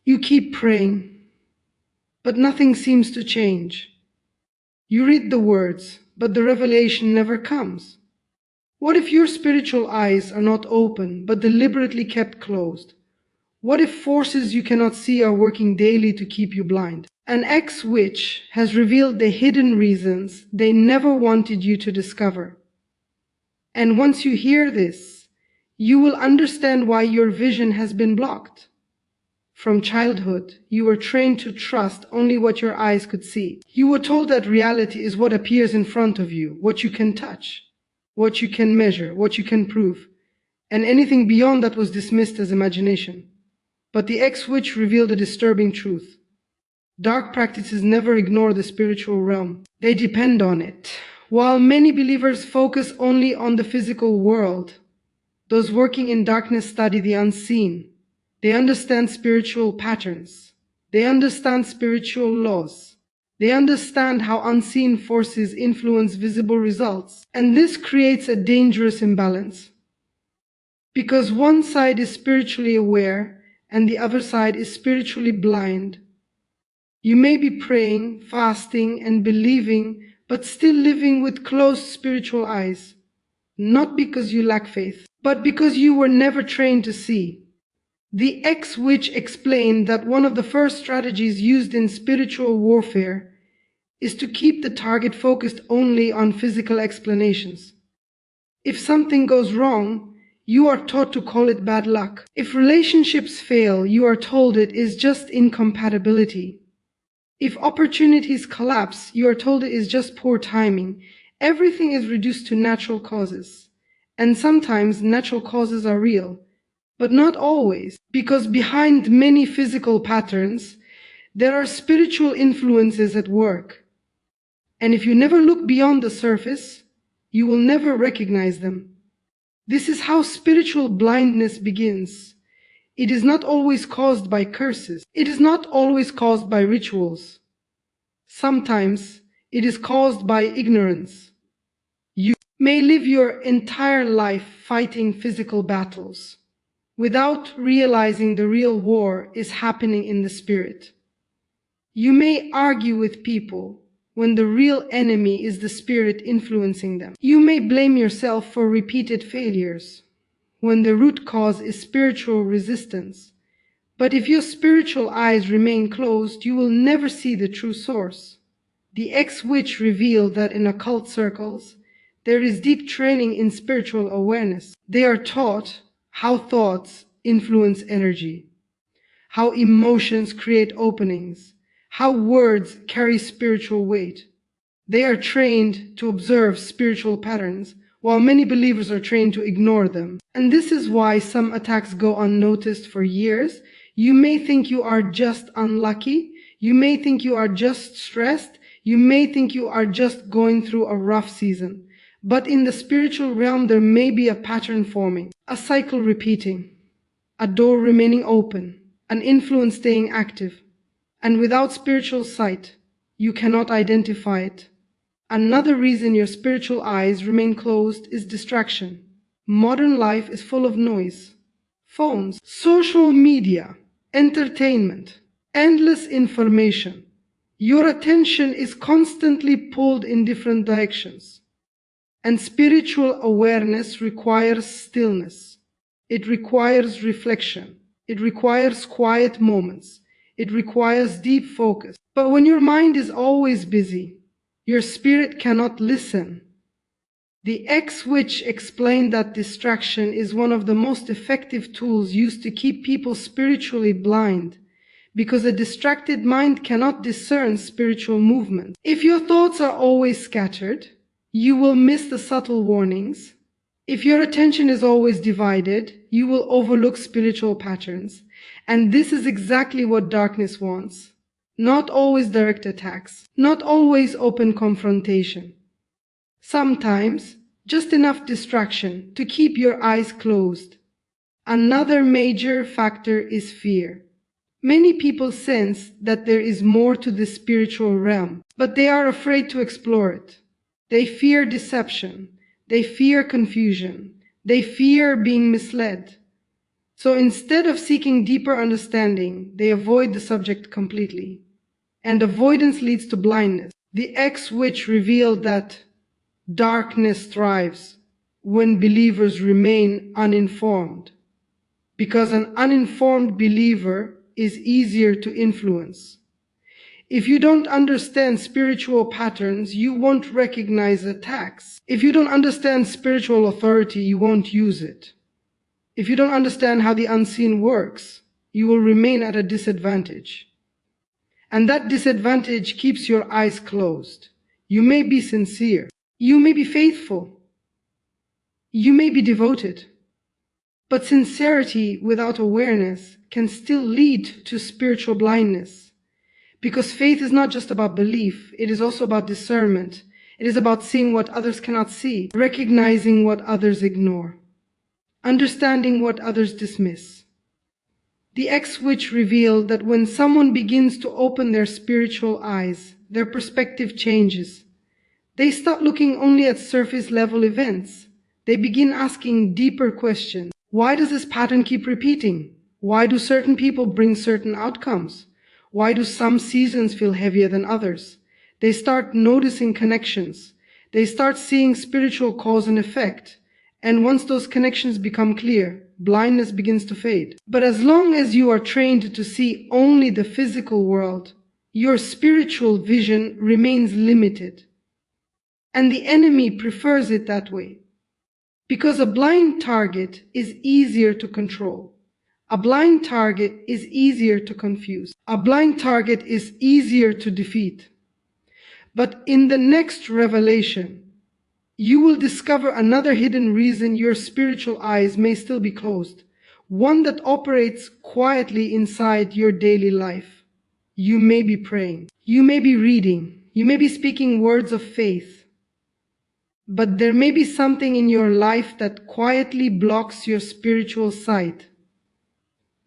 You keep praying, but nothing seems to change. You read the words, but the revelation never comes. What if your spiritual eyes are not open, but deliberately kept closed? What if forces you cannot see are working daily to keep you blind? An ex-witch has revealed the hidden reasons they never wanted you to discover. And once you hear this, you will understand why your vision has been blocked. From childhood, you were trained to trust only what your eyes could see. You were told that reality is what appears in front of you, what you can touch, what you can measure, what you can prove, and anything beyond that was dismissed as imagination. But the ex-witch revealed a disturbing truth. Dark practices never ignore the spiritual realm. They depend on it. While many believers focus only on the physical world, those working in darkness study the unseen. They understand spiritual patterns. They understand spiritual laws. They understand how unseen forces influence visible results. And this creates a dangerous imbalance. Because one side is spiritually aware and the other side is spiritually blind. You may be praying, fasting, and believing, but still living with closed spiritual eyes. Not because you lack faith, but because you were never trained to see. The ex-witch explained that one of the first strategies used in spiritual warfare is to keep the target focused only on physical explanations. If something goes wrong, you are taught to call it bad luck. If relationships fail, you are told it is just incompatibility. If opportunities collapse, you are told it is just poor timing. Everything is reduced to natural causes. And sometimes natural causes are real. But not always, because behind many physical patterns, there are spiritual influences at work. And if you never look beyond the surface, you will never recognize them. This is how spiritual blindness begins. It is not always caused by curses. It is not always caused by rituals. Sometimes it is caused by ignorance. You may live your entire life fighting physical battles, without realizing the real war is happening in the spirit. You may argue with people when the real enemy is the spirit influencing them. You may blame yourself for repeated failures when the root cause is spiritual resistance. But if your spiritual eyes remain closed, you will never see the true source. The ex-witch revealed that in occult circles, there is deep training in spiritual awareness. They are taught how thoughts influence energy, how emotions create openings, how words carry spiritual weight. They are trained to observe spiritual patterns, while many believers are trained to ignore them. And this is why some attacks go unnoticed for years. You may think you are just unlucky. You may think you are just stressed. You may think you are just going through a rough season. But in the spiritual realm, there may be a pattern forming, a cycle repeating, a door remaining open, an influence staying active. And without spiritual sight, you cannot identify it. Another reason your spiritual eyes remain closed is distraction. Modern life is full of noise. Phones, social media, entertainment, endless information. Your attention is constantly pulled in different directions. And spiritual awareness requires stillness. It requires reflection. It requires quiet moments. It requires deep focus. But when your mind is always busy, your spirit cannot listen. The ex-witch explained that distraction is one of the most effective tools used to keep people spiritually blind, because a distracted mind cannot discern spiritual movement. If your thoughts are always scattered, you will miss the subtle warnings. If your attention is always divided, you will overlook spiritual patterns. And this is exactly what darkness wants. Not always direct attacks, not always open confrontation. Sometimes, just enough distraction to keep your eyes closed. Another major factor is fear. Many people sense that there is more to the spiritual realm, but they are afraid to explore it. They fear deception. They fear confusion. They fear being misled. So instead of seeking deeper understanding, they avoid the subject completely. And avoidance leads to blindness. The X-Witch revealed that darkness thrives when believers remain uninformed, because an uninformed believer is easier to influence. If you don't understand spiritual patterns, you won't recognize attacks. If you don't understand spiritual authority, you won't use it. If you don't understand how the unseen works, you will remain at a disadvantage. And that disadvantage keeps your eyes closed. You may be sincere. You may be faithful. You may be devoted. But sincerity without awareness can still lead to spiritual blindness. Because faith is not just about belief, it is also about discernment. It is about seeing what others cannot see, recognizing what others ignore, understanding what others dismiss. The X-Witch revealed that when someone begins to open their spiritual eyes, their perspective changes. They stop looking only at surface-level events. They begin asking deeper questions. Why does this pattern keep repeating? Why do certain people bring certain outcomes? Why do some seasons feel heavier than others? They start noticing connections. They start seeing spiritual cause and effect. And once those connections become clear, blindness begins to fade. But as long as you are trained to see only the physical world, your spiritual vision remains limited. And the enemy prefers it that way. Because a blind target is easier to control. A blind target is easier to confuse. A blind target is easier to defeat. But in the next revelation, you will discover another hidden reason your spiritual eyes may still be closed, one that operates quietly inside your daily life. You may be praying, you may be reading, you may be speaking words of faith, but there may be something in your life that quietly blocks your spiritual sight.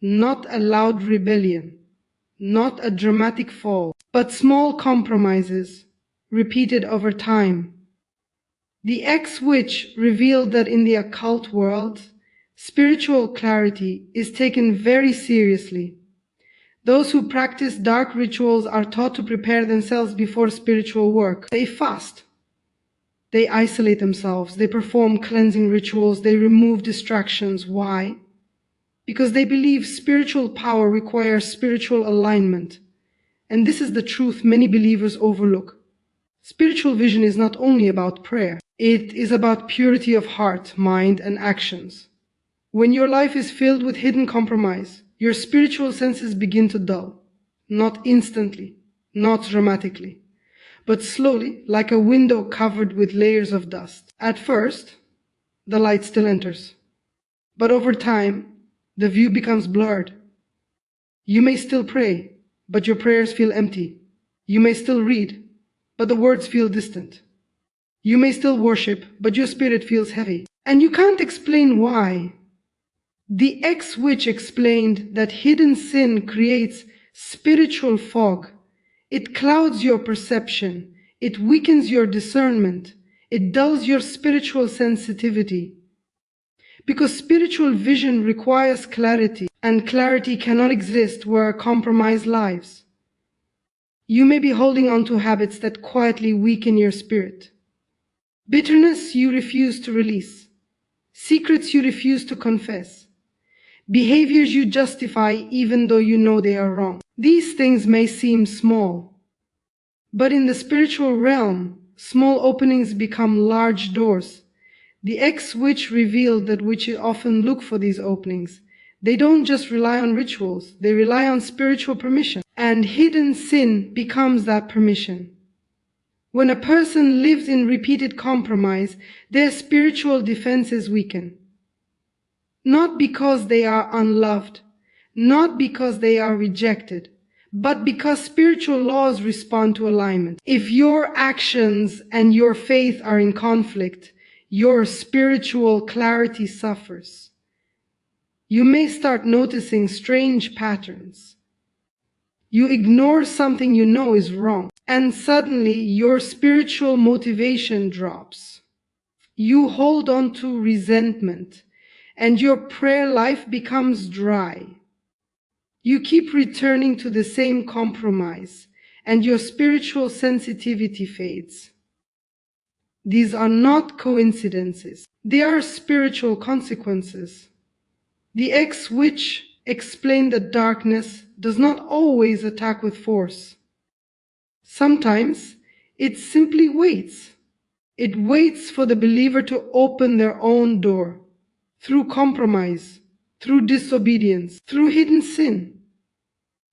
Not a loud rebellion, not a dramatic fall, but small compromises repeated over time. The X-Witch revealed that in the occult world, spiritual clarity is taken very seriously. Those who practice dark rituals are taught to prepare themselves before spiritual work. They fast. They isolate themselves. They perform cleansing rituals. They remove distractions. Why? Because they believe spiritual power requires spiritual alignment. And this is the truth many believers overlook. Spiritual vision is not only about prayer. It is about purity of heart, mind, and actions. When your life is filled with hidden compromise, your spiritual senses begin to dull. Not instantly, not dramatically, but slowly, like a window covered with layers of dust. At first, the light still enters. But over time, the view becomes blurred. You may still pray, but your prayers feel empty. You may still read, but the words feel distant. You may still worship, but your spirit feels heavy. And you can't explain why. The X-Witch explained that hidden sin creates spiritual fog. It clouds your perception. It weakens your discernment. It dulls your spiritual sensitivity. Because spiritual vision requires clarity, and clarity cannot exist where compromise lies. You may be holding on to habits that quietly weaken your spirit. Bitterness you refuse to release. Secrets you refuse to confess. Behaviors you justify even though you know they are wrong. These things may seem small, but in the spiritual realm, small openings become large doors. The X-Witch revealed that witches often look for these openings. They don't just rely on rituals, they rely on spiritual permission. And hidden sin becomes that permission. When a person lives in repeated compromise, their spiritual defenses weaken. Not because they are unloved, not because they are rejected, but because spiritual laws respond to alignment. If your actions and your faith are in conflict, your spiritual clarity suffers. You may start noticing strange patterns. You ignore something you know is wrong, and suddenly your spiritual motivation drops. You hold on to resentment, and your prayer life becomes dry. You keep returning to the same compromise, and your spiritual sensitivity fades. These are not coincidences. They are spiritual consequences. The X-Witch explained that darkness does not always attack with force. Sometimes it simply waits. It waits for the believer to open their own door, through compromise, through disobedience, through hidden sin.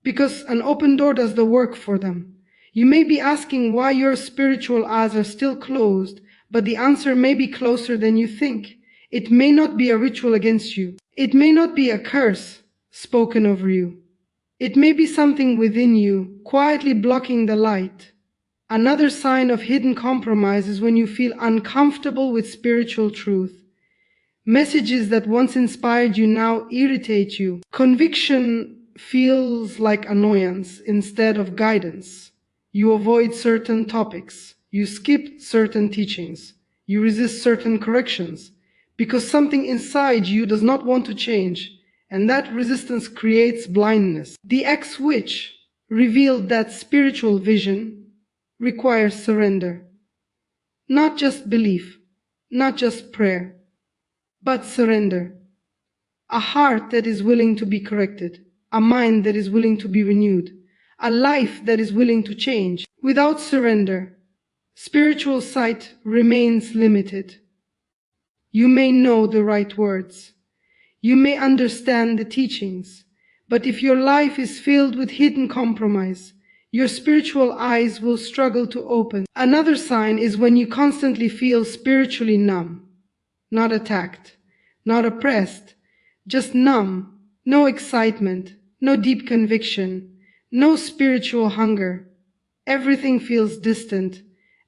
Because an open door does the work for them. You may be asking why your spiritual eyes are still closed, but the answer may be closer than you think. It may not be a ritual against you. It may not be a curse spoken over you. It may be something within you, quietly blocking the light. Another sign of hidden compromise is when you feel uncomfortable with spiritual truth. Messages that once inspired you now irritate you. Conviction feels like annoyance instead of guidance. You avoid certain topics. You skip certain teachings. You resist certain corrections because something inside you does not want to change, and that resistance creates blindness. The ex-witch revealed that spiritual vision requires surrender. Not just belief, not just prayer, but surrender. A heart that is willing to be corrected, a mind that is willing to be renewed, a life that is willing to change. Without surrender, spiritual sight remains limited. You may know the right words. You may understand the teachings, but if your life is filled with hidden compromise, your spiritual eyes will struggle to open. Another sign is when you constantly feel spiritually numb, not attacked, not oppressed, just numb, no excitement, no deep conviction, no spiritual hunger. Everything feels distant,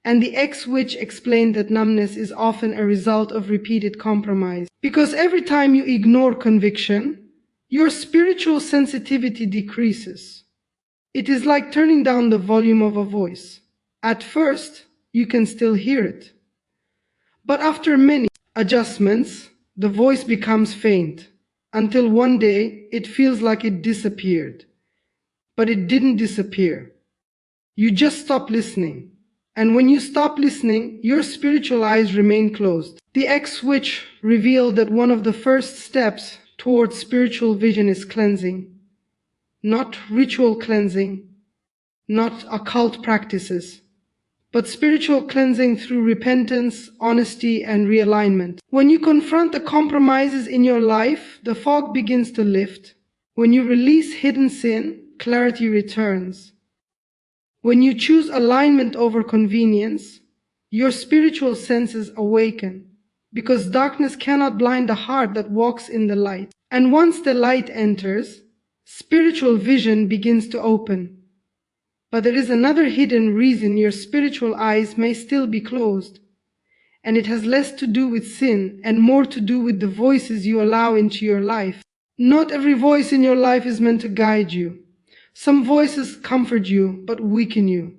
and the ex-witch explained that numbness is often a result of repeated compromise. Because every time you ignore conviction, your spiritual sensitivity decreases. It is like turning down the volume of a voice. At first, you can still hear it. But after many adjustments, the voice becomes faint, until one day it feels like it disappeared. But it didn't disappear. You just stop listening. And when you stop listening, your spiritual eyes remain closed. The ex-witch revealed that one of the first steps towards spiritual vision is cleansing. Not ritual cleansing, not occult practices, but spiritual cleansing through repentance, honesty, and realignment. When you confront the compromises in your life, the fog begins to lift. When you release hidden sin, clarity returns. When you choose alignment over convenience, your spiritual senses awaken, because darkness cannot blind a heart that walks in the light. And once the light enters, spiritual vision begins to open. But there is another hidden reason your spiritual eyes may still be closed, and it has less to do with sin and more to do with the voices you allow into your life. Not every voice in your life is meant to guide you. Some voices comfort you, but weaken you.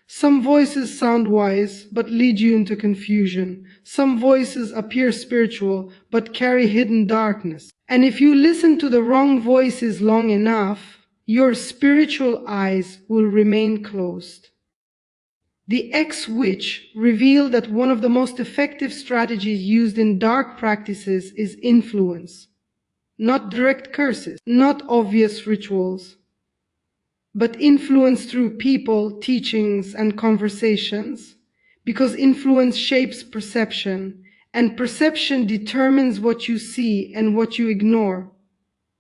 Some voices sound wise, but lead you into confusion. Some voices appear spiritual, but carry hidden darkness. And if you listen to the wrong voices long enough, your spiritual eyes will remain closed. The ex-witch revealed that one of the most effective strategies used in dark practices is influence. Not direct curses, not obvious rituals, but influence through people, teachings, and conversations, because influence shapes perception, and perception determines what you see and what you ignore.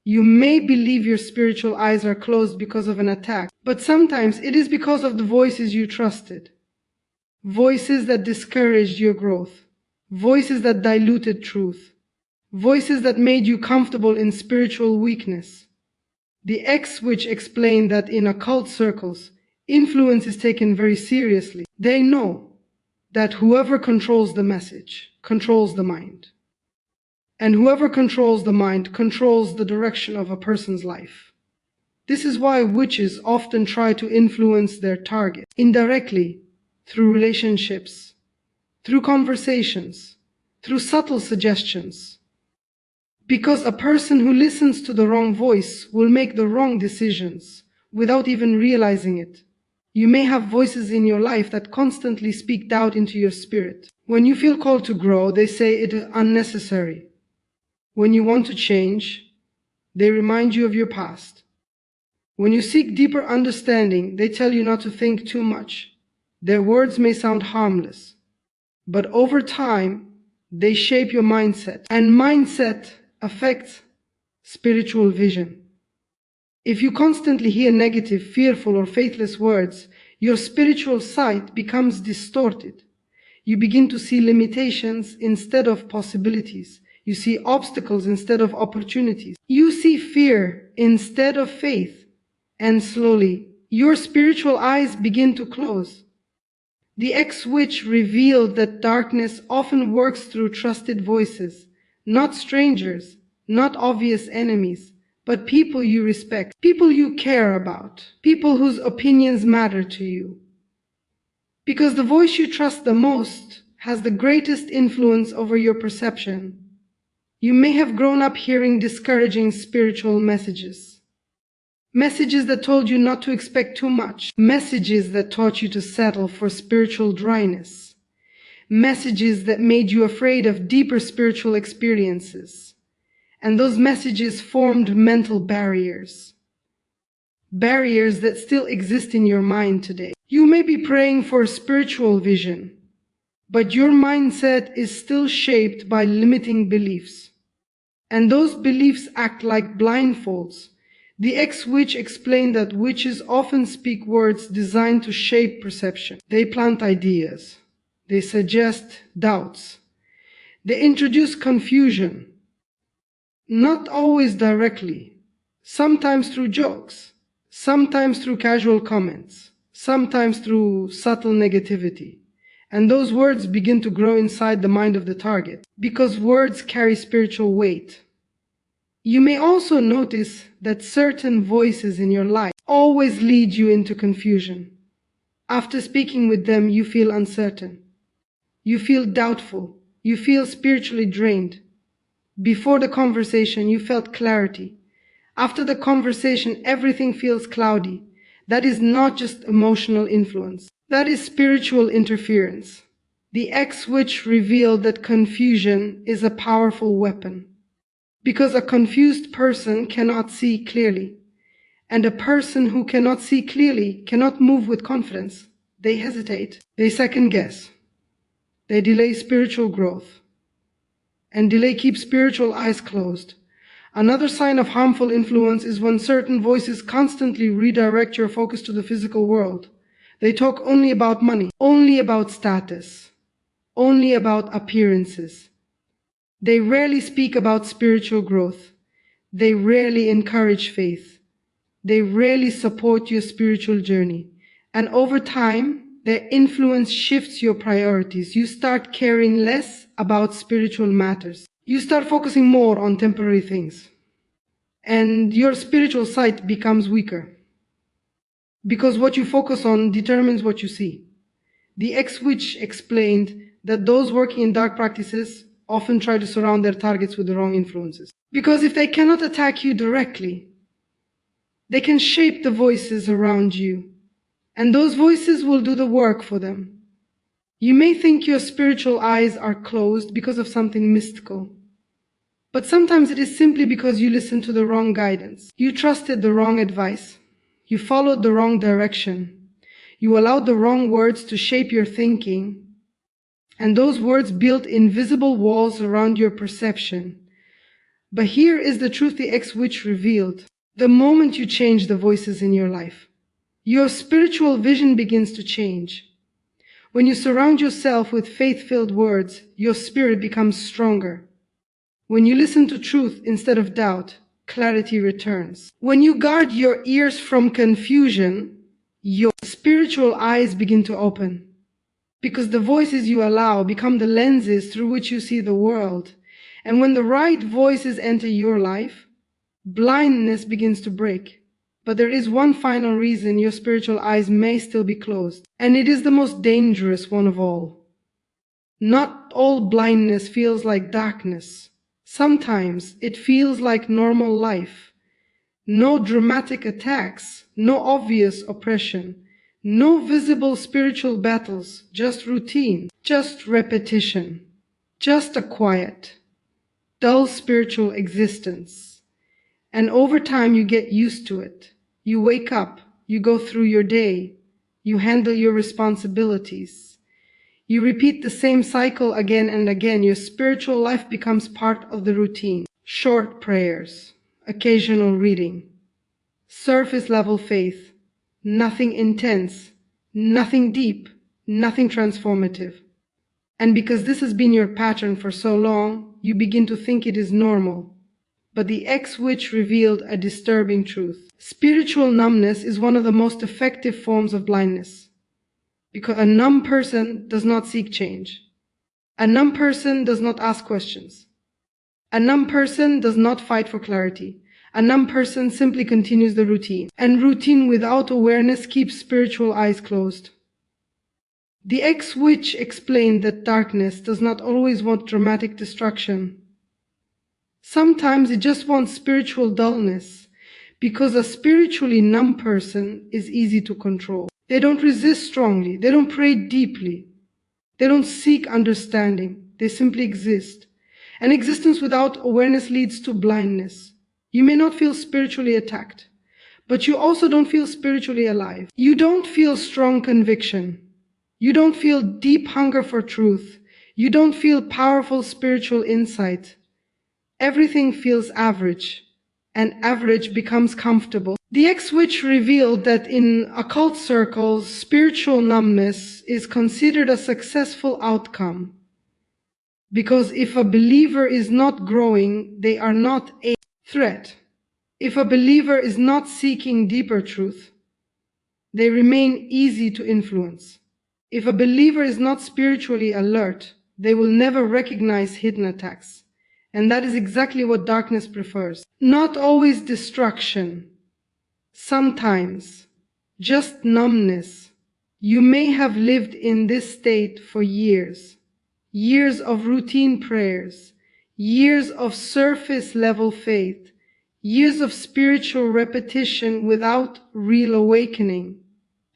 You may believe your spiritual eyes are closed because of an attack, but sometimes it is because of the voices you trusted. Voices that discouraged your growth. Voices that diluted truth. Voices that made you comfortable in spiritual weakness. The ex-witch explained that in occult circles, influence is taken very seriously. They know that whoever controls the message controls the mind. And whoever controls the mind controls the direction of a person's life. This is why witches often try to influence their target indirectly, through relationships, through conversations, through subtle suggestions. Because a person who listens to the wrong voice will make the wrong decisions without even realizing it. You may have voices in your life that constantly speak doubt into your spirit. When you feel called to grow, they say it is unnecessary. When you want to change, they remind you of your past. When you seek deeper understanding, they tell you not to think too much. Their words may sound harmless, but over time, they shape your mindset, and mindset affects spiritual vision. If you constantly hear negative, fearful, or faithless words, your spiritual sight becomes distorted. You begin to see limitations instead of possibilities. You see obstacles instead of opportunities. You see fear instead of faith. And slowly, your spiritual eyes begin to close. The ex-witch revealed that darkness often works through trusted voices, not strangers, not obvious enemies, but people you respect, people you care about, people whose opinions matter to you. Because the voice you trust the most has the greatest influence over your perception. You may have grown up hearing discouraging spiritual messages. Messages that told you not to expect too much. Messages that taught you to settle for spiritual dryness. Messages that made you afraid of deeper spiritual experiences. And those messages formed mental barriers. Barriers that still exist in your mind today. You may be praying for a spiritual vision, but your mindset is still shaped by limiting beliefs. And those beliefs act like blindfolds. The ex-witch explained that witches often speak words designed to shape perception. They plant ideas. They suggest doubts. They introduce confusion. Not always directly. Sometimes through jokes. Sometimes through casual comments. Sometimes through subtle negativity. And those words begin to grow inside the mind of the target, because words carry spiritual weight. You may also notice that certain voices in your life always lead you into confusion. After speaking with them, you feel uncertain. You feel doubtful. You feel spiritually drained. Before the conversation, you felt clarity. After the conversation, everything feels cloudy. That is not just emotional influence. That is spiritual interference. The ex-witch revealed that confusion is a powerful weapon, because a confused person cannot see clearly, and a person who cannot see clearly cannot move with confidence. They hesitate, they second guess, they delay spiritual growth, and delay keeps spiritual eyes closed. Another sign of harmful influence is when certain voices constantly redirect your focus to the physical world. They talk only about money, only about status, only about appearances. They rarely speak about spiritual growth. They rarely encourage faith. They rarely support your spiritual journey. And over time, their influence shifts your priorities. You start caring less about spiritual matters. You start focusing more on temporary things. And your spiritual sight becomes weaker, because what you focus on determines what you see. The ex-witch explained that those working in dark practices often try to surround their targets with the wrong influences. Because if they cannot attack you directly, they can shape the voices around you, and those voices will do the work for them. You may think your spiritual eyes are closed because of something mystical, but sometimes it is simply because you listened to the wrong guidance. You trusted the wrong advice. You followed the wrong direction. You allowed the wrong words to shape your thinking, and those words built invisible walls around your perception. But here is the truth the ex-witch revealed. The moment you change the voices in your life, your spiritual vision begins to change. When you surround yourself with faith-filled words, your spirit becomes stronger. When you listen to truth instead of doubt, clarity returns. When you guard your ears from confusion, your spiritual eyes begin to open, because the voices you allow become the lenses through which you see the world. And when the right voices enter your life, blindness begins to break. But there is one final reason your spiritual eyes may still be closed, and it is the most dangerous one of all. Not all blindness feels like darkness. Sometimes it feels like normal life. No dramatic attacks, no obvious oppression, no visible spiritual battles, just routine, just repetition, just a quiet, dull spiritual existence. And over time you get used to it. You wake up, you go through your day, you handle your responsibilities. You repeat the same cycle again and again. Your spiritual life becomes part of the routine. Short prayers, occasional reading, surface level faith, nothing intense, nothing deep, nothing transformative. And because this has been your pattern for so long, you begin to think it is normal. But the ex-witch revealed a disturbing truth. Spiritual numbness is one of the most effective forms of blindness. Because a numb person does not seek change. A numb person does not ask questions. A numb person does not fight for clarity. A numb person simply continues the routine. And routine without awareness keeps spiritual eyes closed. The ex-witch explained that darkness does not always want dramatic destruction. Sometimes it just wants spiritual dullness, because a spiritually numb person is easy to control. They don't resist strongly, they don't pray deeply, they don't seek understanding, they simply exist. And existence without awareness leads to blindness. You may not feel spiritually attacked, but you also don't feel spiritually alive. You don't feel strong conviction. You don't feel deep hunger for truth. You don't feel powerful spiritual insight. Everything feels average, and average becomes comfortable. The ex-witch revealed that in occult circles, spiritual numbness is considered a successful outcome. Because if a believer is not growing, they are not a threat. If a believer is not seeking deeper truth, they remain easy to influence. If a believer is not spiritually alert, they will never recognize hidden attacks. And that is exactly what darkness prefers. Not always destruction. Sometimes just numbness. You may have lived in this state for years. Years of routine prayers. Years of surface level faith. Years of spiritual repetition without real awakening.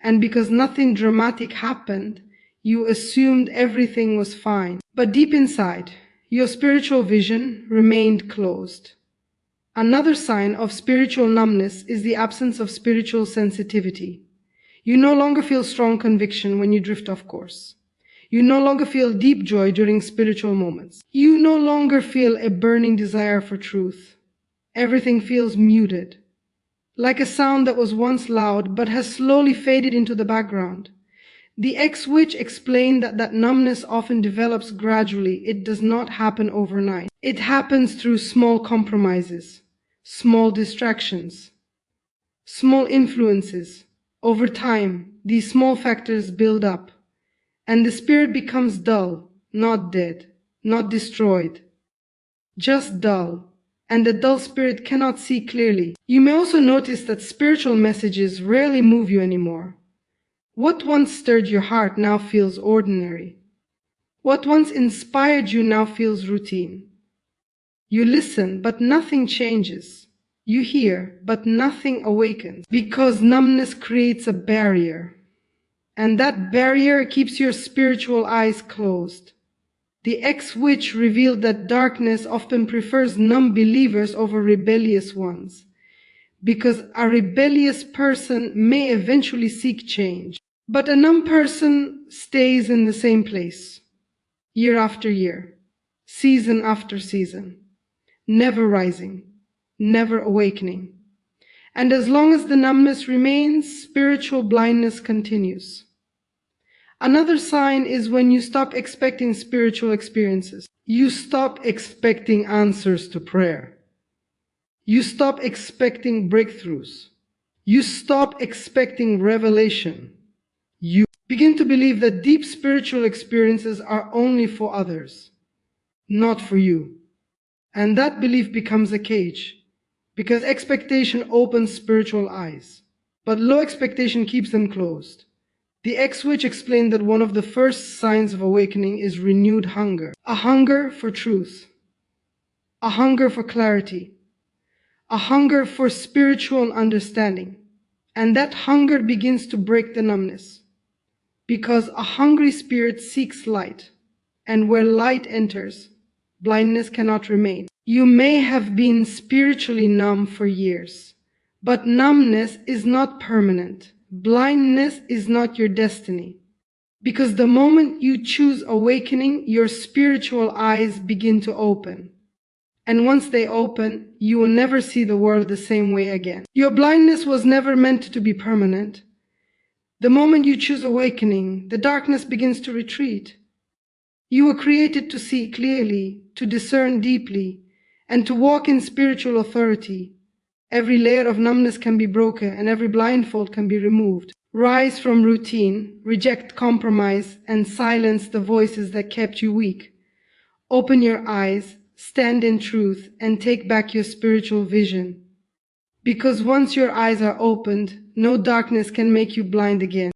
And because nothing dramatic happened, you assumed everything was fine. But deep inside, your spiritual vision remained closed. Another sign of spiritual numbness is the absence of spiritual sensitivity. You no longer feel strong conviction when you drift off course. You no longer feel deep joy during spiritual moments. You no longer feel a burning desire for truth. Everything feels muted, like a sound that was once loud but has slowly faded into the background. The ex-witch explained that numbness often develops gradually. It does not happen overnight. It happens through small compromises, small distractions, small influences. Over time, these small factors build up, and the spirit becomes dull, not dead, not destroyed, just dull. And the dull spirit cannot see clearly. You may also notice that spiritual messages rarely move you anymore. What once stirred your heart now feels ordinary. What once inspired you now feels routine. You listen, but nothing changes. You hear, but nothing awakens. Because numbness creates a barrier. And that barrier keeps your spiritual eyes closed. The ex-witch revealed that darkness often prefers numb believers over rebellious ones, because a rebellious person may eventually seek change. But a numb person stays in the same place, year after year, season after season, never rising, never awakening. And as long as the numbness remains, spiritual blindness continues. Another sign is when you stop expecting spiritual experiences. You stop expecting answers to prayer. You stop expecting breakthroughs. You stop expecting revelation. You begin to believe that deep spiritual experiences are only for others, not for you. And that belief becomes a cage, because expectation opens spiritual eyes, but low expectation keeps them closed. The ex-witch explained that one of the first signs of awakening is renewed hunger, a hunger for truth. a hunger for clarity, a hunger for spiritual understanding. And that hunger begins to break the numbness, because a hungry spirit seeks light, and where light enters, blindness cannot remain. You may have been spiritually numb for years, but numbness is not permanent. Blindness is not your destiny, because the moment you choose awakening, your spiritual eyes begin to open. And once they open, you will never see the world the same way again. Your blindness was never meant to be permanent. The moment you choose awakening, the darkness begins to retreat. You were created to see clearly, to discern deeply, and to walk in spiritual authority. Every layer of numbness can be broken, and every blindfold can be removed. Rise from routine, reject compromise, and silence the voices that kept you weak. Open your eyes, stand in truth, and take back your spiritual vision. Because once your eyes are opened, no darkness can make you blind again.